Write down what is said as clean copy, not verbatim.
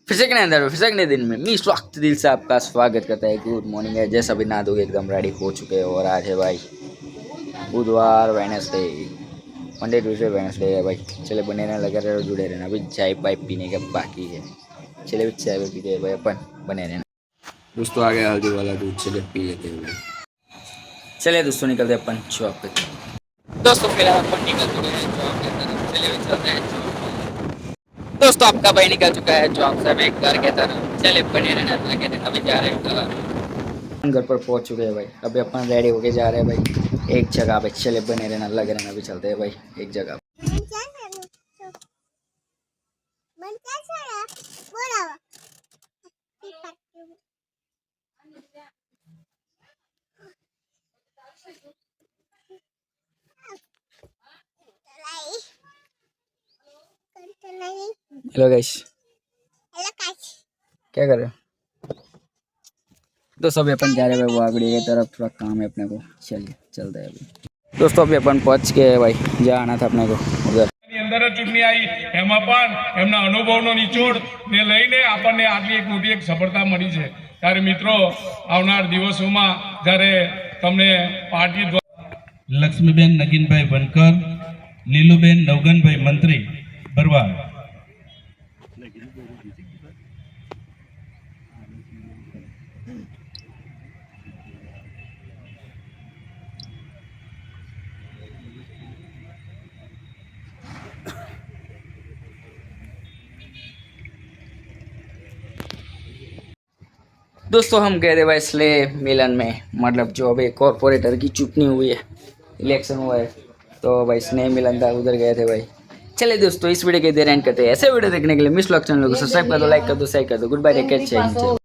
फिसकने दिन में मी स्वागत दिल से आपका स्वागत करता है। गुड मॉर्निंग है, जैसा भी नहा धोके एकदम रेडी हो चुके हैं। और आज है भाई बुधवार, वेडनेसडे, मंडे ट्यूसडे वेडनेसडे है भाई। चले बने रहना, लगे रहो, जुड़े रहना। अभी चाय पाई पीने का बाकी है। चले भी चाय पीते हैं भाई, अपन बने रहना। दोस्तों आ गया हल्दी वाला दूध, चले पी लेते हैं। चले दोस्तों निकलते अपन जॉब पे। दोस्तों फिलहाल अपन निकल चुके हैं जॉब की तरफ। चले भी चलते हैं। दोस्तों आपका भाई निकल चुका है जॉब से एक घर के तरफ। चले बने रहना, लगे रहना। अभी जा रहे हैं घर पर पहुंच चुके हैं भाई। अभी अपन रेडी होके जा रहे हैं भाई एक जगह पे। चले बने रहना, लगे रहना। अभी चलते हैं भाई एक जगह। हेलो गाइस, क्या कर रहे हो? तो सभी अपन जा रहे हैं भाई वागड़ी की तरफ। थोड़ा काम है अपने को, चलिए चलते हैं अभी। दोस्तों अभी अपन पहुंच गए भाई, जहाँ आना था अपने को उधर। અંદર જ ચૂંટણી આવી એમાં પણ એમના અનુભવનો નિચોડ ને લઈને આપણને આટલી એક મોટી એક સફળતા મળી છે। ત્યારે મિત્રો આવનાર દિવસોમાં જ્યારે તમને પાર્ટી લક્ષ્મીબેન નગીનભાઈ વનકર, લીલુબેન નવગનભાઈ મંત્રી બરવાડ। दोस्तों हम गए थे भाई स्ले मिलन में, मतलब जो अभी कॉरपोरेटर की चुटनी हुई है, इलेक्शन हुआ है, तो भाई स्नेह मिलन था, उधर गए थे भाई। चलिए दोस्तों इस वीडियो के देर एंड करते हैं। ऐसे वीडियो देखने के लिए मिस लॉक चैनल को सब्सक्राइब कर दो, लाइक कर दो, शेयर कर दो। Good bye, take care.